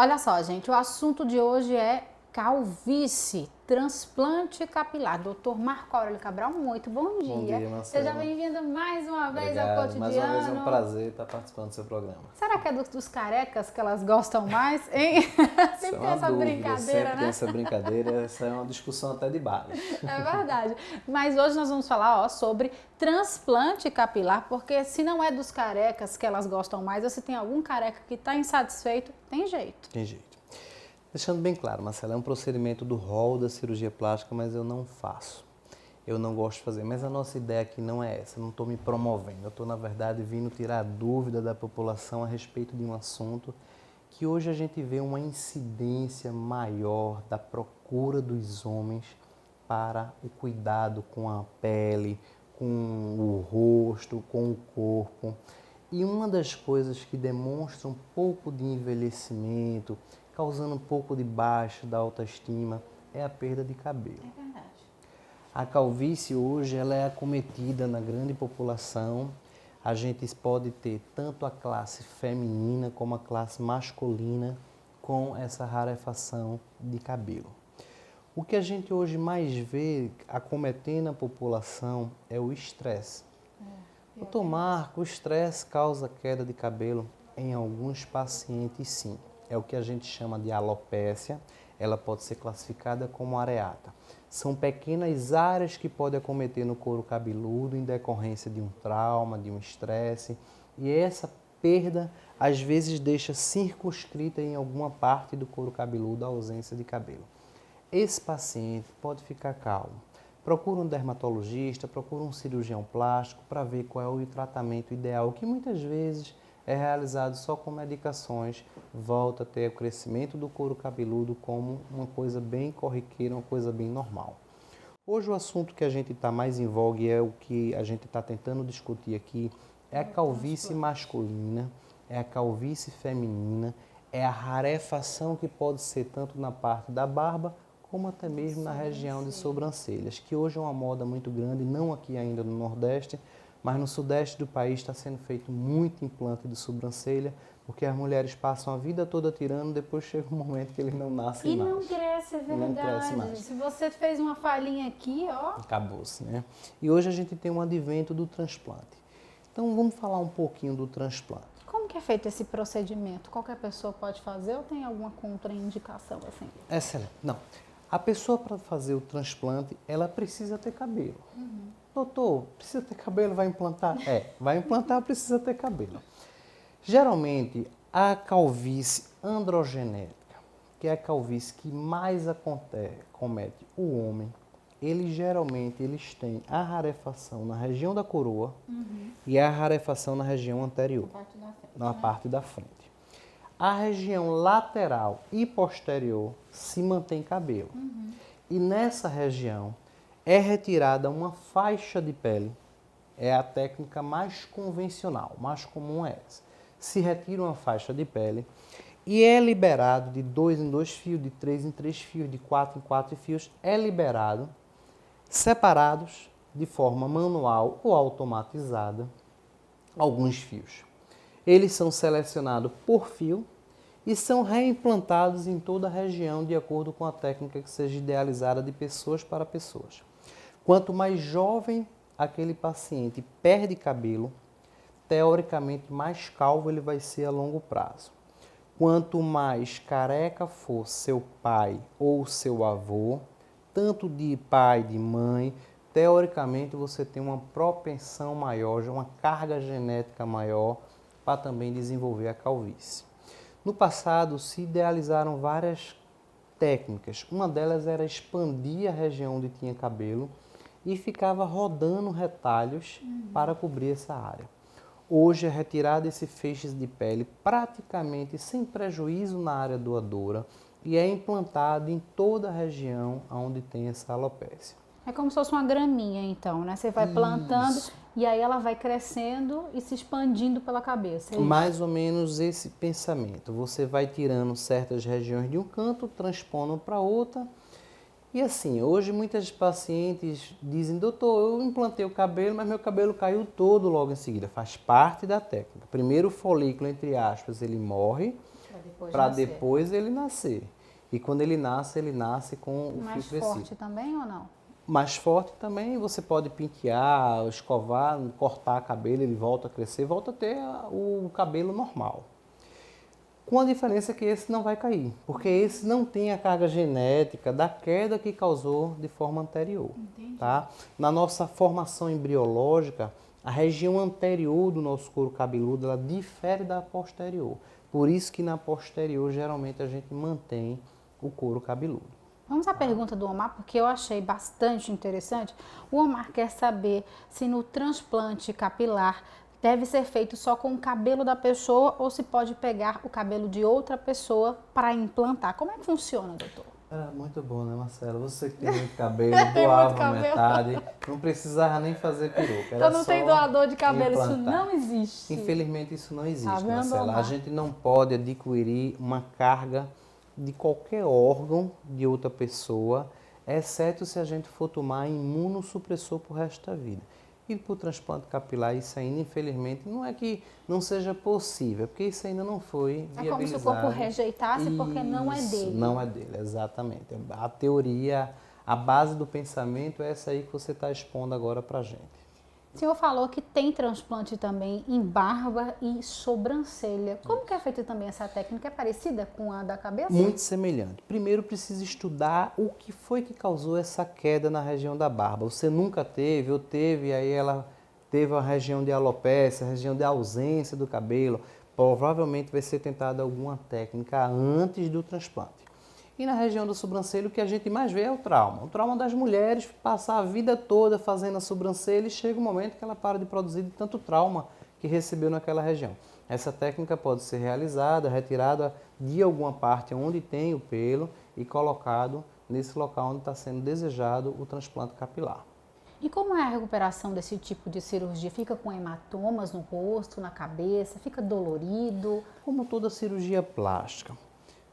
Olha só, gente, o assunto de hoje é calvície, transplante capilar. Doutor Marco Aurélio Cabral, muito bom dia. Bom dia, Marcelo. Seja bem-vindo mais uma vez ao Obrigado. Cotidiano. Mais uma vez é um prazer estar participando do seu programa. Será que é dos carecas que elas gostam mais, hein? Sempre tem essa brincadeira, sempre né? tem essa brincadeira, essa é uma discussão até de bar. É verdade. Mas hoje nós vamos falar sobre transplante capilar, porque se não é dos carecas que elas gostam mais, ou se tem algum careca que está insatisfeito, tem jeito. Tem jeito. Deixando bem claro, Marcelo, é um procedimento do rol da cirurgia plástica, mas eu não faço. Eu não gosto de fazer, mas a nossa ideia aqui não é essa, eu não estou me promovendo. Eu estou, na verdade, vindo tirar a dúvida da população a respeito de um assunto que hoje a gente vê uma incidência maior da procura dos homens para o cuidado com a pele, com o rosto, com o corpo. E uma das coisas que demonstra um pouco de envelhecimento, causando um pouco de baixa da autoestima, é a perda de cabelo. É verdade. A calvície hoje ela é acometida na grande população. A gente pode ter tanto a classe feminina como a classe masculina com essa rarefação de cabelo. O que a gente hoje mais vê acometendo a população é o estresse. Doutor Marco, o estresse causa queda de cabelo? Em alguns pacientes, sim. É o que a gente chama de alopécia. Ela pode ser classificada como areata. São pequenas áreas que podem acometer no couro cabeludo em decorrência de um trauma, de um estresse. E essa perda, às vezes, deixa circunscrita em alguma parte do couro cabeludo a ausência de cabelo. Esse paciente pode ficar calmo. Procura um dermatologista, procura um cirurgião plástico para ver qual é o tratamento ideal, que muitas vezes é realizado só com medicações, volta a ter o crescimento do couro cabeludo como uma coisa bem corriqueira, uma coisa bem normal. Hoje o assunto que a gente está mais em voga e é o que a gente está tentando discutir aqui é a calvície masculina, é a calvície feminina, é a rarefação que pode ser tanto na parte da barba como até mesmo na região de sobrancelhas, que hoje é uma moda muito grande, não aqui ainda no Nordeste, mas no Sudeste do país está sendo feito muito implante de sobrancelha, porque as mulheres passam a vida toda tirando, depois chega um momento que eles não nascem mais. E não cresce, é verdade. Não cresce mais. Se você fez uma falhinha aqui, ó... Acabou-se, né? E hoje a gente tem um advento do transplante. Então vamos falar um pouquinho do transplante. Como que é feito esse procedimento? Qualquer pessoa pode fazer ou tem alguma contraindicação assim? Excelente. Não. A pessoa para fazer o transplante, ela precisa ter cabelo. Doutor, precisa ter cabelo, vai implantar? Vai implantar, precisa ter cabelo. Geralmente, a calvície androgenética, que é a calvície que mais comete o homem, eles têm a rarefação na região da coroa e a rarefação na região anterior, na parte da frente. A região lateral e posterior se mantém cabelo. E nessa região é retirada uma faixa de pele. É a técnica mais convencional, mais comum é essa. Se retira uma faixa de pele e é liberado de 2 em 2 fios, de 3 em 3 fios, de 4 em 4 fios. É liberado, separados de forma manual ou automatizada, alguns fios. Eles são selecionados por fio e são reimplantados em toda a região de acordo com a técnica que seja idealizada de pessoas para pessoas. Quanto mais jovem aquele paciente perde cabelo, teoricamente mais calvo ele vai ser a longo prazo. Quanto mais careca for seu pai ou seu avô, tanto de pai, de mãe, teoricamente você tem uma propensão maior, uma carga genética maior para também desenvolver a calvície. No passado se idealizaram várias técnicas. Uma delas era expandir a região onde tinha cabelo e ficava rodando retalhos para cobrir essa área. Hoje é retirado esse feixes de pele praticamente sem prejuízo na área doadora e é implantado em toda a região onde tem essa alopécia. É como se fosse uma graminha, então, né? Você vai plantando e aí ela vai crescendo e se expandindo pela cabeça. É isso? Mais ou menos esse pensamento. Você vai tirando certas regiões de um canto, transpondo para outra. E assim, hoje muitas pacientes dizem, doutor, eu implantei o cabelo, mas meu cabelo caiu todo logo em seguida. Faz parte da técnica. Primeiro o folículo, entre aspas, ele morre, para depois ele nascer. E quando ele nasce com o mais fio crescido. forte também ou não? Mais forte também, você pode pentear, escovar, cortar cabelo, ele volta a crescer, volta a ter o cabelo normal. Com a diferença que esse não vai cair, porque esse não tem a carga genética da queda que causou de forma anterior. Tá? Na nossa formação embriológica, a região anterior do nosso couro cabeludo ela difere da posterior. Por isso que na posterior geralmente a gente mantém o couro cabeludo. Vamos à pergunta do Omar, porque eu achei bastante interessante. O Omar quer saber se no transplante capilar deve ser feito só com o cabelo da pessoa ou se pode pegar o cabelo de outra pessoa para implantar. Como é que funciona, doutor? Era muito bom, né, Marcela? Você que tem muito cabelo, doava metade, não precisava nem fazer peruca. Então não tem doador de cabelo, implantar. Isso não existe. Infelizmente isso não existe, Marcela. A gente não pode adquirir uma carga de qualquer órgão de outra pessoa, exceto se a gente for tomar imunossupressor pro resto da vida. E para o transplante capilar, isso ainda, infelizmente, não é que não seja possível, porque isso ainda não foi viabilizado. É como se o corpo rejeitasse porque não é dele. Não é dele, exatamente. A teoria, a base do pensamento é essa aí que você está expondo agora para a gente. O senhor falou que tem transplante também em barba e sobrancelha. Como que é feita também essa técnica? É parecida com a da cabeça? Muito semelhante. Primeiro precisa estudar o que foi que causou essa queda na região da barba. Você nunca teve ou teve, aí ela teve a região de alopécia, a região de ausência do cabelo. Provavelmente vai ser tentada alguma técnica antes do transplante. E na região da sobrancelha, o que a gente mais vê é o trauma. O trauma das mulheres, passar a vida toda fazendo a sobrancelha e chega um momento que ela para de produzir de tanto trauma que recebeu naquela região. Essa técnica pode ser realizada, retirada de alguma parte onde tem o pelo e colocado nesse local onde está sendo desejado o transplante capilar. E como é a recuperação desse tipo de cirurgia? Fica com hematomas no rosto, na cabeça? Fica dolorido? Como toda cirurgia plástica.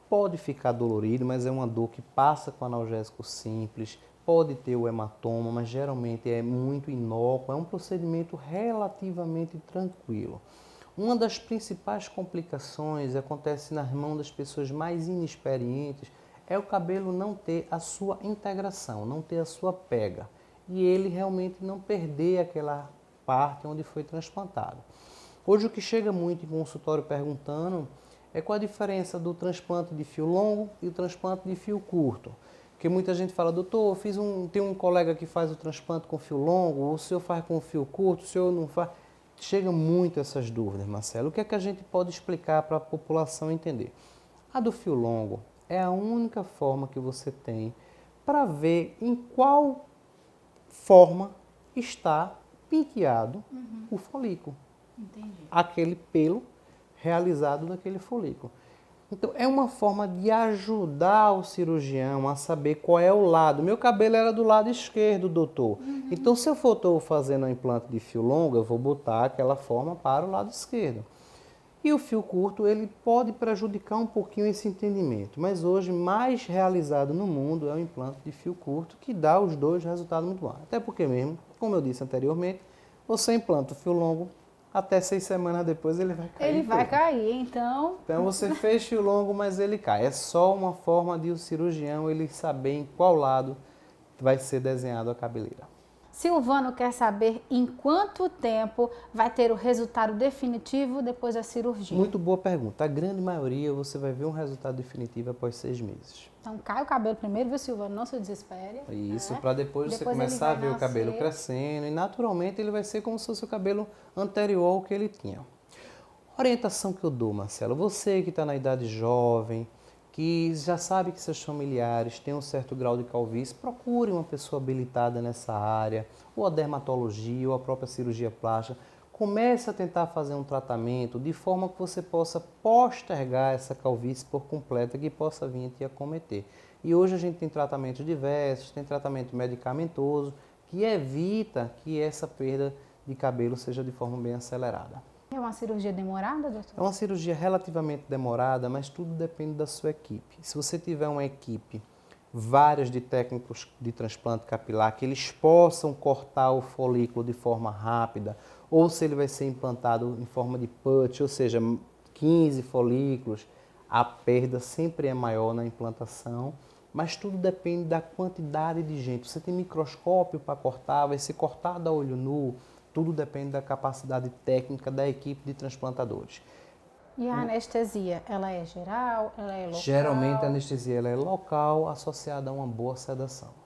Pode ficar dolorido, mas é uma dor que passa com analgésico simples. Pode ter o hematoma, mas geralmente é muito inócuo. É um procedimento relativamente tranquilo. Uma das principais complicações acontece nas mãos das pessoas mais inexperientes, é o cabelo não ter a sua integração, não ter a sua pega. E ele realmente não perder aquela parte onde foi transplantado. Hoje o que chega muito em consultório perguntando é qual a diferença do transplante de fio longo e o transplante de fio curto. Porque muita gente fala, doutor, tem um colega que faz o transplante com fio longo, o senhor faz com fio curto, o senhor não faz. Chega muito essas dúvidas, Marcelo. O que é que a gente pode explicar para a população entender? A do fio longo é a única forma que você tem para ver em qual forma está penteado o folículo. Entendi. Aquele pelo realizado naquele folículo. Então, é uma forma de ajudar o cirurgião a saber qual é o lado. Meu cabelo era do lado esquerdo, doutor. Então, se eu for fazendo um implante de fio longo, eu vou botar aquela forma para o lado esquerdo. E o fio curto, ele pode prejudicar um pouquinho esse entendimento. Mas hoje, mais realizado no mundo é o implante de fio curto, que dá os dois resultados muito bons. Até porque mesmo, como eu disse anteriormente, você implanta o fio longo, até 6 semanas depois ele vai cair. Ele vai cair, então... Então você fecha o longo, mas ele cai. É só uma forma de o cirurgião ele saber em qual lado vai ser desenhado a cabeleira. Silvano quer saber em quanto tempo vai ter o resultado definitivo depois da cirurgia. Muito boa pergunta. A grande maioria você vai ver um resultado definitivo após 6 meses. Então cai o cabelo primeiro, viu, Silvano? Não se desespere. Isso, para depois você começar a ver o cabelo crescendo e naturalmente ele vai ser como se fosse o cabelo anterior ao que ele tinha. Orientação que eu dou, Marcelo, você que está na idade jovem, que já sabe que seus familiares têm um certo grau de calvície, procure uma pessoa habilitada nessa área, ou a dermatologia, ou a própria cirurgia plástica. Comece a tentar fazer um tratamento de forma que você possa postergar essa calvície por completa que possa vir a te acometer. E hoje a gente tem tratamentos diversos, tem tratamento medicamentoso, que evita que essa perda de cabelo seja de forma bem acelerada. É uma cirurgia demorada, doutor? É uma cirurgia relativamente demorada, mas tudo depende da sua equipe. Se você tiver uma equipe, vários de técnicos de transplante capilar, que eles possam cortar o folículo de forma rápida, ou se ele vai ser implantado em forma de putty, ou seja, 15 folículos, a perda sempre é maior na implantação, mas tudo depende da quantidade de gente. Você tem microscópio para cortar, vai ser cortado a olho nu, tudo depende da capacidade técnica da equipe de transplantadores. E a anestesia, ela é geral, ela é local? Geralmente a anestesia ela é local, associada a uma boa sedação.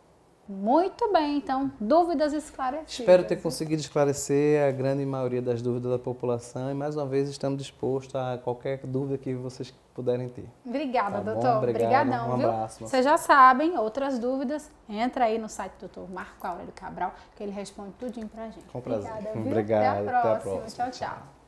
Muito bem, então, dúvidas esclarecidas. Espero ter conseguido esclarecer a grande maioria das dúvidas da população e mais uma vez estamos dispostos a qualquer dúvida que vocês puderem ter. Obrigada, Tá bom? doutor. Obrigado. Obrigadão, Um viu? abraço. Vocês já sabem, outras dúvidas, entra aí no site do doutor Marco Aurélio Cabral, que ele responde tudinho pra gente. Com prazer. Obrigada, viu? Obrigado. Até a próxima. Tchau, tchau.